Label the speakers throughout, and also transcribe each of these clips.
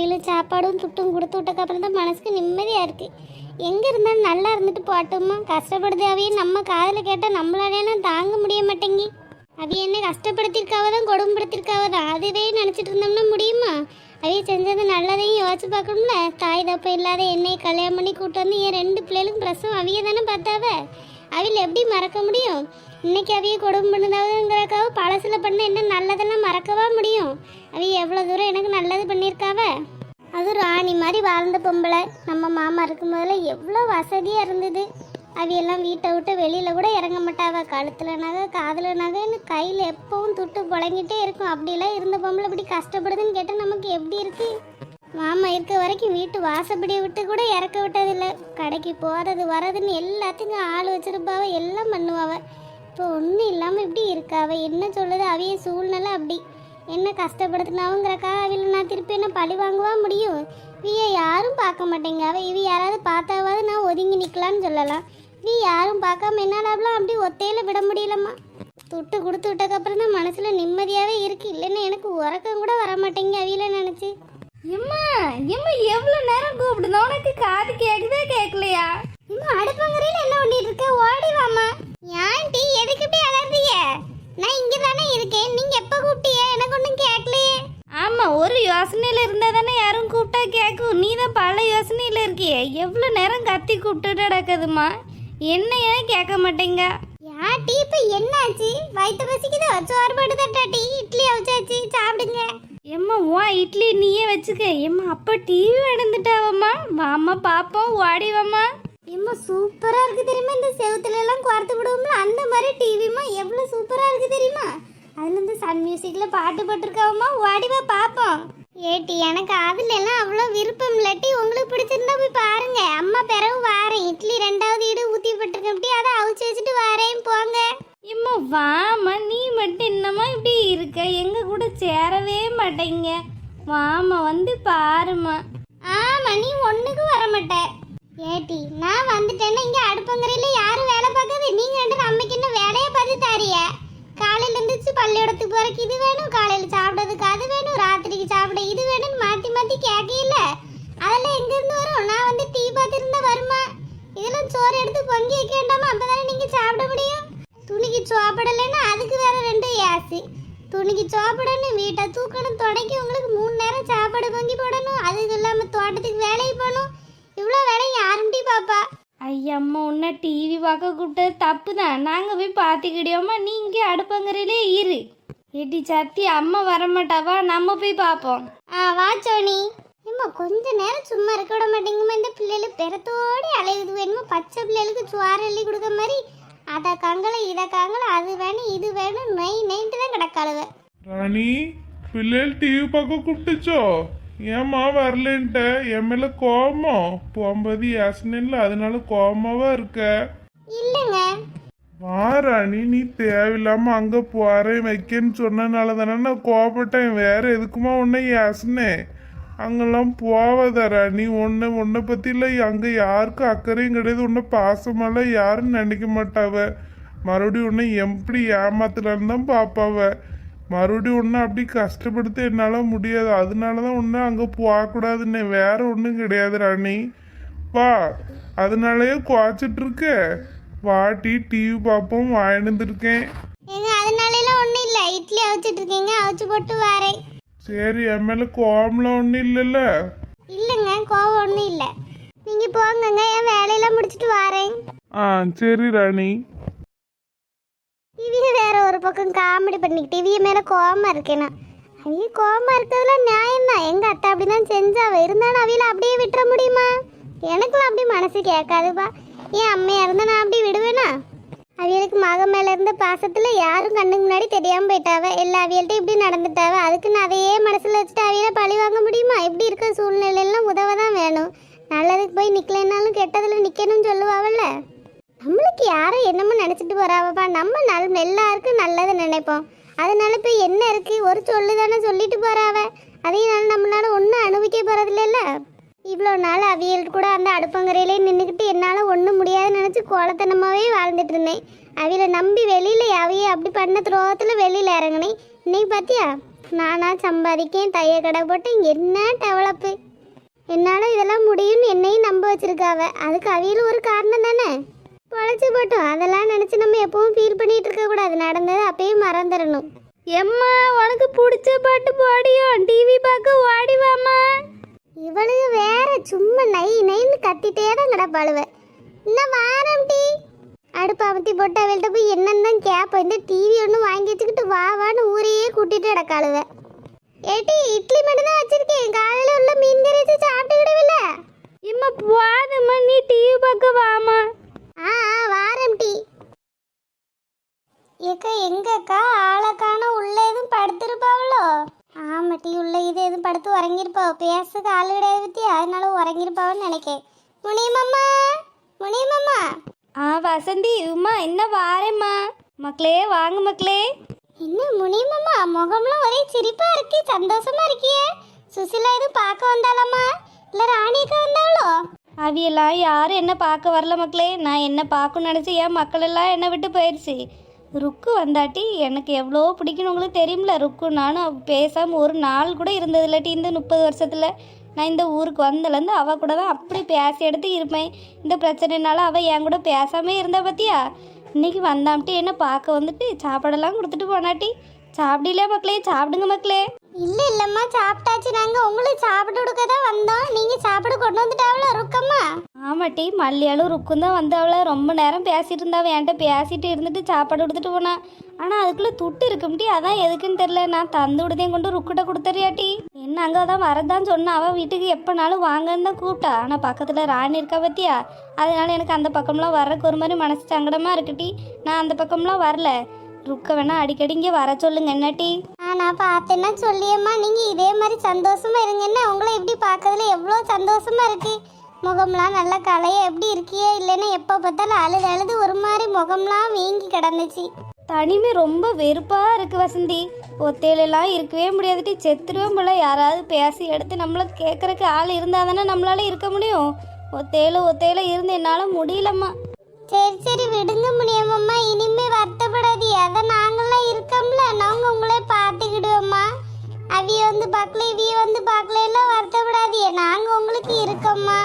Speaker 1: காலையில் சாப்பாடும் துட்டும் கொடுத்து விட்டக்கப்புறம் தான் மனசுக்கு நிம்மதியாக இருக்குது. எங்கே இருந்தாலும் நல்லா இருந்துட்டு போட்டோமா, கஷ்டப்படுது அவையும் நம்ம காதில் கேட்டால் நம்மளால தாங்க முடிய மாட்டேங்கி. அவைய என்ன கஷ்டப்படுத்திருக்காவ தான் கொடுமைப்படுத்திருக்காவ தான், அதுவே நினச்சிட்டு இருந்தோம்னா முடியுமா? அவைய செஞ்சது நல்லதையும் யோசிச்சு பார்க்கணும்ல. தாய் தப்ப இல்லாத என்னையை கல்யாணம் பண்ணி கூட்டு வந்து என் 2 பிள்ளைகளுக்கும் பிரசவம் அவைய தானே பார்த்தாவ. அவையில் எப்படி மறக்க முடியும்? இன்னைக்கு அவைய கொடுமை பண்ணுதாவதுங்கிறக்காவ பழசில் பண்ண என்ன நல்லதெல்லாம் மறக்கவா முடியும்? அவைய எவ்வளோ தூரம் எனக்கு நல்லது பண்ணியிருக்காவ. அது ராணி மாதிரி வாழ்ந்த பொம்பளை. நம்ம மாமா இருக்கும் போதில் எவ்வளோ வசதியாக இருந்தது. அவையெல்லாம் வீட்டை விட்டு வெளியில் கூட இறங்க மாட்டாவ. கழுத்தில் நகை காதில் நகைன்னு கையில் எப்பவும் துட்டு புழங்கிட்டே இருக்கும். அப்படிலாம் இருந்த பொம்பளை இப்படி கஷ்டப்படுதுன்னு கேட்டால் நமக்கு எப்படி இருக்கு? மாமா இருக்க வரைக்கும் வீட்டு வாசப்படியை விட்டு கூட இறக்க விட்டதில்லை. கடைக்கு போகிறது வரதுன்னு எல்லாத்துக்கும் ஆள் வச்சிருப்பாவ, எல்லாம் பண்ணுவாவ. இப்போ ஒன்றும் இல்லாமல் இப்படி இருக்காவ. என்ன சொல்லுது அவைய சூழ்நிலை அப்படி. என்ன கஷ்டப்படுத்தினாவுங்கிறக்கா அவையில் நான் திருப்பி என்ன பழி வாங்குவா முடியும்? இவைய யாரும் பார்க்க மாட்டேங்க. இவ யாராவது பார்த்தாவது நான் ஒதுங்கி நிற்கலான்னு சொல்லலாம். இவ யாரும் பார்க்காம என்னாலாம்லாம் அப்படி ஒத்தையில் விட முடியலம்மா. துட்டு கொடுத்து விட்டக்கப்புறம் தான் மனசில் நிம்மதியாகவே இருக்குது. இல்லைன்னா எனக்கு உறக்கம் கூட வர மாட்டேங்க அவையில நினச்சி.
Speaker 2: எம்மா எம்மா எவ்வளோ நேரம் கூப்பிடுதா? உனக்கு காது கேட்குதே கேட்கலையா?
Speaker 1: இம்மா அடுப்பங்கரையில் என்ன பண்ணிட்டு இருக்க? ஓடி வாமா. ஏன் டீ எதுக்கு இப்படி அலர்றீங்க? நான் இங்கே தானே இருக்கேன். நீங்கள் எப்போ கூப்பிட்டீங்க? எனக்கு ஒன்றும் கேட்கலையே.
Speaker 2: ஆமாம், ஒரு யோசனையில் இருந்தால் தானே யாரும் கூப்பிட்டா கேட்கும். நீ தான் பல யோசனையில் இருக்கியே. எவ்வளோ நேரம் கத்தி கூப்பிட்டுட்டு நடக்குதுமா? என்ன ஏன் கேட்க மாட்டேங்க?
Speaker 1: யா டீ இப்போ என்னாச்சு? வயிற்று பசிக்குதோ? சோறு போட்டு தட்டா டீ? இட்லி அவிச்சாச்சு, சாப்பிடுங்க.
Speaker 2: எம்மா உன் இட்லி நீயே வச்சுக்க. எம்மா அப்போ டிவி எடுத்துட்டாவம்மா. வாம்மா பார்ப்போம், ஓடிவாம்மா.
Speaker 1: எம்மா சூப்பராக இருக்குது தெரியுமா? இந்த செவுத்துல எல்லாம் குறைத்து விடுவோம்ல, அந்த மாதிரி டிவிமா எவ்வளோ சூப்பராக இருக்குது தெரியுமா? அதில் இந்த சன் மியூசிக்கில் பாட்டு போட்டிருக்காவம்மா, ஓடிவா பார்ப்போம். ஏட்டி எனக்கு அதுல எல்லாம் அவ்வளோ விருப்பம் இல்லாட்டி உங்களுக்கு பிடிச்சிருந்தா போய் பாருங்க. அம்மா பிறகு வாரேன். இட்லி 2வது ஈடு ஊற்றி போட்டிருக்கேன், அதை அவிச்சு வச்சுட்டு வாரேன், போங்க.
Speaker 2: எம்மா வாம்மா, நீ மட்டும் என்னம்மா இப்படி இருக்க? எங்க கூட சேரவே மாட்டேங்க. வாம்மா வந்து பாருமா.
Speaker 1: ஆமா, நீ ஒண்ணுக்கு வர மாட்ட. ஏட்டி நான் வந்துட்டேன்னா இங்க அடுப்பங்கரையில யாரும் வேலை பார்க்காது. நீங்க 2 அம்மைக்கு என்ன வேலையை பார்த்து தாரிய? காலையில இருந்துச்சு பள்ளியோடத்துக்கு போறக்கு இது வேணும், காலையில சாப்பிட்றதுக்கு அது வேணும், ராத்திரிக்கு சாப்பிட இது வேணும்னு மாத்தி மாத்தி கேட்கல. அதெல்லாம் எங்க இருந்து வரும்? நான் வந்து டீ பார்த்துருந்தா வருமா? இதெல்லாம் சோறு எடுத்து பொங்கி வைக்க வேண்டாமா? அப்பதானே நீங்க சாப்பிட முடியும். துணிக்கு சோப்படலைன்னா அதுக்கு வேற 2 ஏசி. துணிக்கு சோப்படணும், வீட்டை தூக்கணும், தொடக்கி உங்களுக்கு 3 நேரம் சாப்பாடு பொங்கி போடணும். அதுக்கு இல்லாமல் தோட்டத்துக்கு வேலைக்கு போகணும். இவ்வளோ வேலை யாரும் டீ பாப்பா?
Speaker 2: ஐயம்மா, உன்னை டிவி பார்க்க கூப்பிட்டது தப்பு தான். நாங்கள் போய் பார்த்துக்கிடியோம்மா. நீ இங்கே அடுப்பங்கரையிலே இரு. ஏட்டி சத்தி, அம்மா வரமாட்டாவா? நம்ம போய் பார்ப்போம்.
Speaker 1: வா சோனி. ஏம்மா கொஞ்ச நேரம் சும்மா இருக்க விட மாட்டேங்குமா? இந்த பிள்ளைகள் பெறத்தோடி அலையுது. வேணுமா பச்சை பிள்ளைகளுக்கு சுவார அள்ளி கொடுக்க மாதிரி அதை காங்கலை இதை காங்கலை, அது வேணும் இது வேணும், நைட்டு தான் கிடக்காளுவ.
Speaker 3: ராணி, பிள்ளைகள் டிவி பார்க்க கூப்பிட்டுச்சோ? ஏம்மா வரலன்ட்ட? என் மேல கோவமா? போகும்போது யாசனில்ல, அதனால கோவமாவா இருக்க?
Speaker 1: இல்லைங்க.
Speaker 3: வா ராணி, நீ தேவையில்லாம அங்க போறேன் வைக்கன்னு சொன்னனால தானே நான் கோவப்பட்டேன். வேற எதுக்குமா உன்னை யாசனேன்? அங்கெல்லாம் போவாத ராணி. உன்னை பத்தி இல்லை, அங்க யாருக்கும் அக்கறையும் கிடையாது. உன்னை பாசமெல்லாம் யாரும் நினைக்க மாட்டாவ. மறுபடியும் உன்னை எப்படி ஏமாத்தலான்னு தான் பாப்பாவ. மறுபடியும் ஒன்று அப்படி கஷ்டப்படுத்த என்னால் முடியாது. அதனால தான் ஒன்று அங்கே போகக்கூடாதுன்னு, வேற ஒன்றும் கிடையாது ராணி. வா, அதனாலயே குவாச்சிட்டு இருக்க. வாட்டி டிவி பார்ப்போம், வாழ்ந்துருக்கேன்.
Speaker 1: அதனால ஒன்றும் இல்லை, இட்லி அவிச்சிட்டு இருக்கீங்க, அவிச்சு போட்டு வரேன்.
Speaker 3: சரி, என் மேலே கோவம்லாம் ஒன்றும் இல்லைல்ல?
Speaker 1: இல்லைங்க, கோவம் ஒன்றும் இல்லை. நீங்கள் போங்கங்க, என் வேலையெல்லாம் முடிச்சுட்டு வரேன்.
Speaker 3: சரி ராணி.
Speaker 1: டிவியை வேற ஒரு பக்கம் காமெடி பண்ணிக்கிட்டு டிவியை மேலே கோவமாக இருக்கேனா? அவைய கோவமாக இருக்கிறதுல நியாயம் தான். எங்கள் அத்தை அப்படி தான் செஞ்சாவ. இருந்தாலும் அவையில அப்படியே விட்டுற முடியுமா? எனக்குலாம் அப்படி மனசு கேட்காதுப்பா. என் அம்மையாக இருந்தால் நான் அப்படி விடுவேனா? அவியலுக்கு மகன் மேலே இருந்த பாசத்தில் யாரும் கண்ணுக்கு முன்னாடி தெரியாமல் போயிட்டாவ. எல்லா அவியல்கிட்டையும் இப்படி நடந்துட்டாவ. அதுக்கு நான் அதையே மனசில் வச்சுட்டு அவியலை பழி வாங்க முடியுமா? இப்படி இருக்க சூழ்நிலையெல்லாம் உதவ தான் வேணும். நல்லதுக்கு போய் நிற்கலைன்னாலும் கெட்டதில் நிற்கணும்னு சொல்லுவாவல்ல. நம்மளுக்கு யாரும் என்னமோ நினச்சிட்டு போகிறாவப்பா. நம்ம எல்லாருக்கும் நல்லதை நினைப்போம். அதனால இப்போ என்ன இருக்குது? ஒரு சொல்லு தானே சொல்லிட்டு போகிறாவ. அதையும் நம்மளால ஒன்றும் அனுபவிக்க போகிறதில்ல. இவ்வளோ நாள் அவியல் கூட அந்த அடுப்பங்கரையிலே நின்றுக்கிட்டு என்னால் ஒன்றும் முடியாதுன்னு நினச்சி கோலத்தனமாகவே வாழ்ந்துட்டு இருந்தேன். அவியலை நம்பி வெளியில் அவைய அப்படி பண்ண துரோகத்தில் வெளியில் இறங்கினேன். இன்னைக்கு பார்த்தியா நானா சம்பாதிக்கேன், தைய கடை போட்டு என்ன டெவலப்பு. என்னால் இதெல்லாம் முடியும்னு என்னையும் நம்ப வச்சிருக்காவ. அதுக்கு அவியலும் ஒரு காரணம் தானே. பொழைச்சி போட்டோம், அதெல்லாம் நினச்சி நம்ம எப்பவும் ஃபீல் பண்ணிட்டு இருக்கக்கூடாது. நடந்தது அப்பயும் மறந்துடணும்.
Speaker 2: எம்மா உனக்கு பிடிச்ச பாட்டு பாடியும் டிவி பார்க்க ஓடிவாமா.
Speaker 1: இவளுக்கு வேற சும்மா நை நைன்னு கத்திட்டே தான் கிடப்பாளுவ. இன்னும் வாரம் டீ அடுப்பு அமர்த்தி போட்டு அவள்கிட்ட போய் என்னன்னு தான் கேட்போம். இந்த டிவி ஒன்று வாங்கி வச்சுக்கிட்டு வான்னு ஊரையே கூட்டிட்டு கிடக்காளுவ. ஏட்டி இட்லி மட்டும் தான் வச்சிருக்கேன், காலையில் உள்ள மீன் கறி வச்சு சாப்பிட்டுக்கிடவில்ல.
Speaker 2: இம்மா போதும்மா, நீ டிவி பார்க்க வாமா.
Speaker 1: ஆ வாரம் டீ. ஏக்கா எங்கக்கா ஆளக்கான உள்ள எதுவும் படுத்திருப்பாவளோ? ஆமா டீ, உள்ள இது எதுவும் படுத்து உறங்கிருப்பாவோ. பேசுக்கு ஆள் கிடையாது பத்தி, அதனால உறங்கிருப்பாவன்னு நினைக்கேன். முனியம்மா, முனியம்மா.
Speaker 2: வசந்தி உமா என்ன வாரேம்மா. மக்களே வாங்க மக்களே.
Speaker 1: என்ன முனியம்மா, முகம்லாம் ஒரே சிரிப்பா இருக்கு, சந்தோஷமா இருக்கியே. சுசிலா எதுவும் பார்க்க வந்தாலாமா, இல்ல ராணியக்கா வந்தாவளோ?
Speaker 2: அவியெல்லாம் யாரும் என்ன பார்க்க வரல மக்களே. நான் என்ன பார்க்கணும்னு நினச்சி என் மக்கள் எல்லாம் என்னை விட்டு போயிடுச்சு. ருக்கு வந்தாட்டி எனக்கு எவ்வளோ பிடிக்குன்னு உங்களுக்கு தெரியுமில்ல. ருக்கு நானும் பேசாமல் ஒரு நாள் கூட இருந்தது இல்லாட்டி இந்த 30 வருஷத்தில். நான் இந்த ஊருக்கு வந்தலேருந்து அவள் கூட தான் அப்படி பேசி எடுத்து இருப்பேன். இந்த பிரச்சனைனால அவள் என் கூட பேசாமே இருந்தா பார்த்தியா. இன்றைக்கி வந்தாம்ட்டி என்ன பார்க்க வந்துட்டு சாப்பாடெல்லாம் கொடுத்துட்டு போனாட்டி. சாப்பிடலையா மக்களே? சாப்பிடுங்க மக்களே.
Speaker 1: இல்ல இல்லம்மா, சாப்பிட்டாச்சு. நாங்க உங்களுக்கு சாப்பிட கொடுக்க தான் வந்தோம். நீங்க சாப்பிட கொண்டு வந்துட்டாவளோ ருக்கம்மா?
Speaker 2: ஆமாட்டி, மல்லியாலும் ருக்கும் தான் வந்து அவளை ரொம்ப நேரம் பேசிட்டு இருந்தாவ. என்கிட்ட பேசிட்டு இருந்துட்டு சாப்பாடு கொடுத்துட்டு போனா. ஆனால் அதுக்குள்ளே துட்டு இருக்கும்ட்டி, அதான் எதுக்குன்னு தெரில. நான் தந்து விடுதேன் கொண்டு ருக்கிட்ட கொடுத்துறியாட்டி. என்ன அங்கே தான் வரதான் சொன்னா. அவள் வீட்டுக்கு எப்போனாலும் வாங்கன்னு தான் கூப்பிட்டா. ஆனால் பக்கத்தில் ராணி இருக்கா பத்தியா, அதனால எனக்கு அந்த பக்கம்லாம் வர்றதுக்கு ஒரு மாதிரி மனசு சங்கடமாக இருக்குட்டி. நான் அந்த பக்கம்லாம் வரல. ருக்க வேணா அடிக்கடி இங்கே வர சொல்லுங்க என்னட்டி.
Speaker 1: நான் பார்த்தேன்னா சொல்லியம்மா, நீங்க இதே மாதிரி சந்தோஷமா இருங்கன்னா. உங்களை எப்படி பார்க்கறதுல எவ்வளோ சந்தோஷமா இருக்கு. முகம்லாம் நல்ல கலையா எப்படி இருக்கியே. இல்லைன்னா எப்போ பார்த்தாலும் அழுது அழுது ஒரு மாதிரி முகம்லாம் வீங்கி கிடந்துச்சு.
Speaker 2: தனிமை ரொம்ப வெறுப்பாக இருக்குது வசந்தி. ஒத்தையிலலாம் இருக்கவே முடியாதுட்டி, செத்துருவேன் போல. யாராவது பேசி எடுத்து நம்மளை கேட்குறக்கு ஆள் இருந்தால் தானே நம்மளால இருக்க முடியும். ஒத்தையில இருந்து என்னால் முடியலம்மா.
Speaker 1: சரி சரி விடுங்க முடியாமம்மா, இனிமே வருத்தப்படாது. அதான் நாங்களாம் இருக்கோம்ல, நாங்க உங்களே பார்த்துக்கிடுவோம்மா. அவிய வந்து பார்க்கல இவிய வந்து பார்க்கல எல்லாம் வருத்தப்படாதிய, நாங்க உங்களுக்கு இருக்கோம்மா.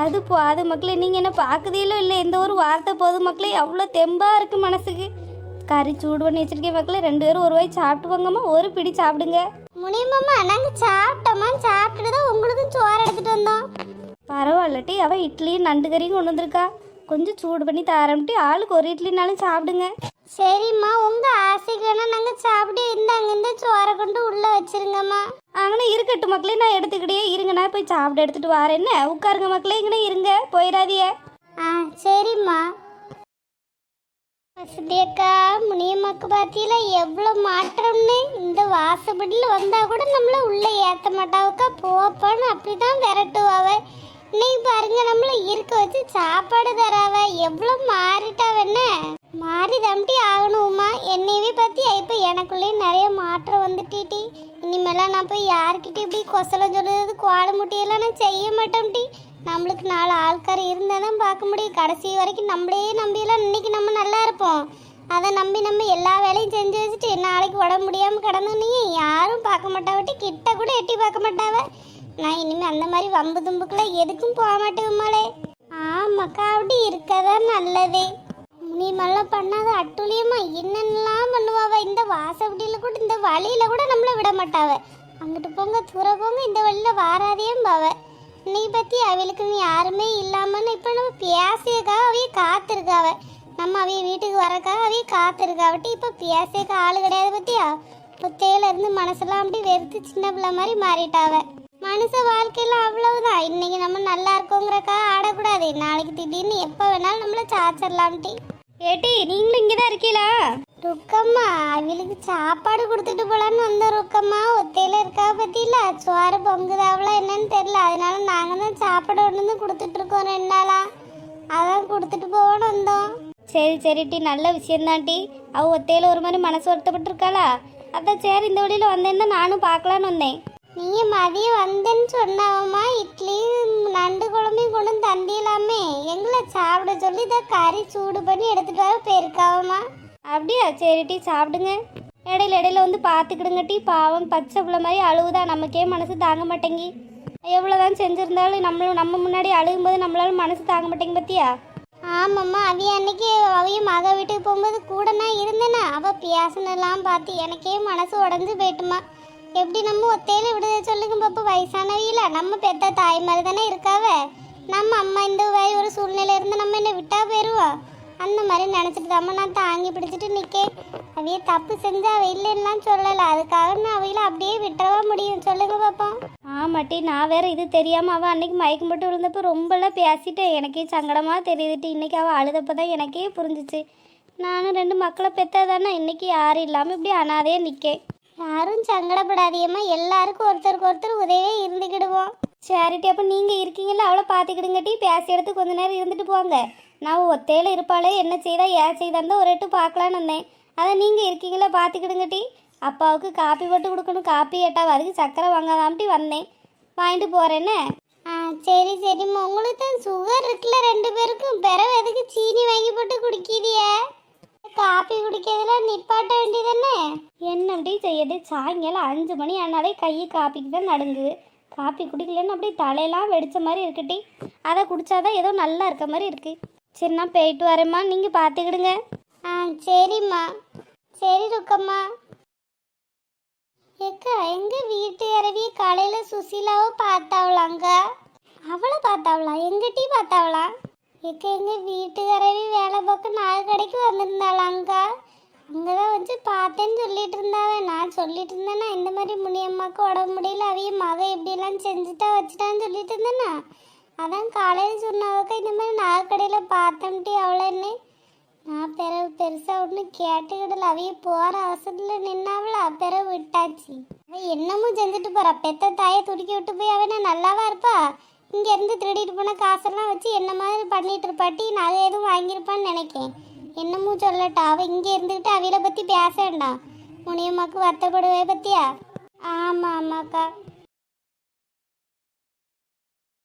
Speaker 2: அது மக்களே, நீங்கள் என்ன பார்க்குதீங்களோ இல்லை, எந்த ஒரு வார்த்தை போதும் மக்களே. அவ்வளோ தெம்பாக இருக்குது மனசுக்கு. கறி சூடு பண்ணி வச்சிருக்கேன் மக்களே. 2 பேரும் ஒரு வாய் சாப்பிட்டு வாங்கம்மா. ஒரு பிடி சாப்பிடுங்க.
Speaker 1: முடியுமாம்மா, நாங்க சாப்பிட்டோம்மா. சாப்பிட்டுட்டு தான் உங்களுக்கு சோறு எடுத்துட்டு வந்தோம்.
Speaker 2: பரவாயில்லட்டி, அவள் இட்லியும் நண்டு கறியும் கொண்டு வந்திருக்கா. கொஞ்சம் சூடு பண்ணி தரம்ட்டி, ஆளுக்கு ஒரு இட்லினாலும் சாப்பிடுங்க.
Speaker 1: சரிம்மா, உங்க ஆசைக்கு வேணா நாங்க சாப்பிட்டு இருந்தாங்க. இந்த சோறை கொண்டு உள்ள வச்சிருங்கம்மா.
Speaker 2: அங்கே இருக்கட்டும் மக்களே, நான் எடுத்துக்கிட்டே இருங்க. நான் போய் சாப்பிட எடுத்துட்டு வரேன். என்ன உட்காருங்க மக்களே, இங்கே இருங்க, போயிடாதிய.
Speaker 1: சரிம்மா. வசதியக்கா, முனியம்மாக்கு பார்த்தீங்களா எவ்வளோ மாற்றம்னு. இந்த வாசப்படியில் வந்தா கூட நம்மள உள்ள ஏற்ற மாட்டாவுக்கா, போப்பான்னு அப்படிதான் விரட்டுவாவ. இன்னைக்கு பாருங்க, நம்மள இருக்க வச்சு சாப்பாடு தராவ. எவ்வளோ மாறிட்டாவென்ன. மாறி தம்பி ஆகணுமா. என்னையவே பற்றி இப்போ எனக்குள்ளேயும் நிறைய மாற்றம் வந்துட்டீ. இனிமேலாம் நான் போய் யாருக்கிட்டே இப்படி கொசலம் சொல்லுறது கோல முட்டியெல்லாம் நான் செய்ய மாட்டோம்டி. நம்மளுக்கு 4 ஆள்கார் இருந்தால் தான் பார்க்க முடியும். கடைசி வரைக்கும் நம்மளே நம்பியெல்லாம் இன்னைக்கு நம்ம நல்லா இருப்போம். அதை நம்பி நம்ம எல்லா வேலையும் செஞ்சு வச்சுட்டு நாளைக்கு உடம்பு முடியாமல் கிடந்தோன்னே யாரும் பார்க்க மாட்டாவட்டி, கிட்ட கூட எட்டி பார்க்க மாட்டாவ. நான் இனிமேல் அந்த மாதிரி வம்பு தும்புக்கெல்லாம் எதுக்கும் போக மாட்டேன். ஆமாக்கா, அப்படி இருக்கதான் நல்லது. முனியமெல்லாம் பண்ணாத அட்டுழியமா என்னென்னலாம் பண்ணுவாவ. இந்த வாசப்படியில் கூட இந்த வழியில் கூட நம்மளை விட மாட்டாவ. அங்கிட்டு போங்க தூர போங்க, இந்த வழியில் வாராதையும் பாவ. நீ பற்றி அவளுக்குன்னு யாருமே இல்லாமன்னு இப்போ நம்ம பேசியக்காக அவைய காத்திருக்காவ. நம்ம அவைய வீட்டுக்கு வரக்காக அவைய காத்திருக்காவட்டி. இப்போ பேசியக்கா ஆள் கிடையாது பற்றியா. புத்தையில இருந்து மனசெல்லாம் அப்படி வெறுத்து சின்ன பிள்ளை மாதிரி மாறிட்டாவ. மனுஷ வாழ்க்கையெல்லாம் அவ்வளவுதான். இன்னைக்கு நம்ம நல்லா இருக்கோங்கிறக்கா ஆடக்கூடாது. நாளைக்கு திடீர்னு எப்போ வேணாலும் நம்மளை சாச்சிடலாம்ட்டி.
Speaker 2: ஏட்டி, நீங்களும் இங்கே தான் இருக்கீங்களா?
Speaker 1: ருக்கம்மா, அவளுக்கு சாப்பாடு கொடுத்துட்டு போலான்னு வந்த ருக்கம்மா. ஒத்தையில இருக்கா பத்தியில சோறு பொங்குதாவளா என்னன்னு தெரியல. அதனால நாங்கள் தான் சாப்பாடு ஒன்று வந்து கொடுத்துட்டு இருக்கோம் 2 நாளா. அதான் கொடுத்துட்டு போவோன்னு வந்தோம்.
Speaker 2: சரி டி, நல்ல விஷயம்தான் டி. அவள் ஒத்தையில் ஒரு மாதிரி மனசு வருத்தப்பட்டிருக்காளா. அதான் சரி இந்த வழியில் வந்தேன்னா நானும் பார்க்கலான்னு வந்தேன்.
Speaker 1: நீ மதியம் வந்தேன்னு சொன்னாவம்மா. இட்லியும் நண்டு குழம்பையும் கொண்டு தந்தியலாமே. எங்களை சாப்பிட சொல்லி இதை கறி சூடு பண்ணி எடுத்துட்டு வர போயிருக்காவம்மா.
Speaker 2: அப்படியா? சரி டி, சாப்பிடுங்க. இடையில இடையில வந்து பார்த்துக்கிடுங்கட்டி. பாவம் பச்சை பிள்ளை மாதிரி அழுவுதா, நமக்கே மனசு தாங்க மாட்டேங்கி. எவ்வளோதான் செஞ்சுருந்தாலும் நம்ம முன்னாடி அழுகும்போது நம்மளால மனசு தாங்க மாட்டேங்க பத்தியா.
Speaker 1: ஆமாம்மா, அவிய அன்னைக்கு அவிய மக வீட்டுக்கு போகும்போது கூட நான் இருந்தேனா, அவள் பேசினெல்லாம் பார்த்து எனக்கே மனசு உடஞ்சி போயிட்டுமா. எப்படி நம்ம ஒத்தையில விடுத சொல்லுங்க பாப்பா, வயசானவியில நம்ம பெத்த தாய் மாதிரி தானே இருக்காவ. நம்ம அம்மா இந்த மாதிரி ஒரு சூழ்நிலை இருந்து நம்ம என்ன விட்டா போயிடுவோம். அந்த மாதிரி நினச்சிட்டு தாம்மா நான் தாங்கி பிடிச்சிட்டு நிற்கேன். அவைய தப்பு செஞ்சா அவ இல்லைன்னா சொல்லலை, அதுக்காக நான் அவையில அப்படியே விட்டுறவா முடியும் சொல்லுங்க பாப்பா.
Speaker 2: ஆமாட்டி, நான் வேற இது தெரியாமல் அவள் அன்னைக்கு மயக்கம் போட்டு விழுந்தப்போ ரொம்பலாம் பேசிட்டேன். எனக்கே சங்கடமாக தெரியுதுட்டு. இன்றைக்கி அவள் அழுதப்போ தான் எனக்கே புரிஞ்சிச்சு. நானும் 2 மக்களை பெற்றாதானே இன்றைக்கி யாரும் இல்லாமல் இப்படி அனாதையே நிற்கேன்.
Speaker 1: யாரும் சங்கடப்படாதியம்மா, எல்லாருக்கும் ஒருத்தருக்கு ஒருத்தர் உதவியே இருந்துக்கிடுவோம்.
Speaker 2: சரிட்டி, அப்போ நீங்கள் இருக்கீங்களா, அவளை பார்த்துக்கிடுங்கட்டி. பேசி எடுத்து கொஞ்ச நேரம் இருந்துட்டு போங்க. நான் ஒத்தையில் இருப்பாளே, என்ன செய்தா ஏன் செய்தான்னு ஒரு எட்டு பார்க்கலான்னு வந்தேன். அதான் நீங்கள் இருக்கீங்களா, பார்த்துக்கிடுங்கட்டி. அப்பாவுக்கு காப்பி போட்டு கொடுக்கணும், காப்பி எட்டாவது, அதுக்கு சக்கரை வாங்காதாம்ட்டி வந்தேன். வாங்கிட்டு போகிறேன்னு.
Speaker 1: சரி சரிம்மா, உங்களுக்கு தான் சுகர் இருக்குல்ல 2 பேருக்கும், பிறகு எதுக்கு சீனி வாங்கி போட்டு குடிக்கிறிய? காப்பி குடிக்கிறதுலாம் நிப்பாட்ட வேண்டியதானே.
Speaker 2: என்னடி செய்யுது, சாயங்காலம் 5 மணி ஆனாலே கை காப்பிக்கு தான் நடுங்குது. காப்பி குடிக்கலன்னு அப்படியே தலையெல்லாம் வெடிச்ச மாதிரி இருக்குட்டி. அதை குடிச்சாதான் ஏதோ நல்லா இருக்க மாதிரி இருக்கு. சரி, நான் போயிட்டு வரேம்மா, நீங்கள் பார்த்துக்கிடுங்க.
Speaker 1: சரிம்மா. சரி ருக்கம்மா. ஏக்கா, எங்க வீட்டு இரவிய காலையில சுசீலாவை பார்த்தாவளாங்க? அவளை பார்த்தாவளா? எங்கிட்டி பார்த்தாவளா? ஏக்கா, எங்க வீட்டு இரவி வேலை பார்க்க 4 கடைக்கு வந்திருந்தாளாங்கா. அங்கதான் வச்சு பார்த்தேன்னு சொல்லிட்டு இருந்தாவே. நான் சொல்லிட்டு இருந்தேன்னா இந்த மாதிரி முனியம்மாக்கு உடம்பு முடியல, அவைய மக எப்படியெல்லாம் செஞ்சுட்டா வச்சுட்டான்னு சொல்லிட்டு இருந்தேன்னா, அதான் காலையில் சொன்னாவக்கா இந்த மாதிரி 4 கடையில் பார்த்தோம்ட்டி அவளைன்னு. நான் பிறகு பெருசாக ஒன்றும் கேட்டுக்கிடல. அவைய போகிற அவசரத்தில் நின்னாவளா, பிறகு விட்டாச்சு. அவள் என்னமும் செஞ்சுட்டு போகிறா. பெத்த தாயை துடிக்கி விட்டு போய் அவனை நல்லாவா இருப்பா? இங்கேருந்து திருடிட்டு போன காசெல்லாம் வச்சு என்ன மாதிரி பண்ணிட்டு இருப்பாட்டி. நகை எதுவும் வாங்கியிருப்பான்னு நினைக்கேன். என்னமும் சொல்லட்டா, அவள் இங்கே இருந்துக்கிட்டு அவையில பற்றி பேச வேண்டாம். முனியம்மாக்கு வருத்தப்படுவே பற்றியா? ஆமாம் ஆமாக்கா.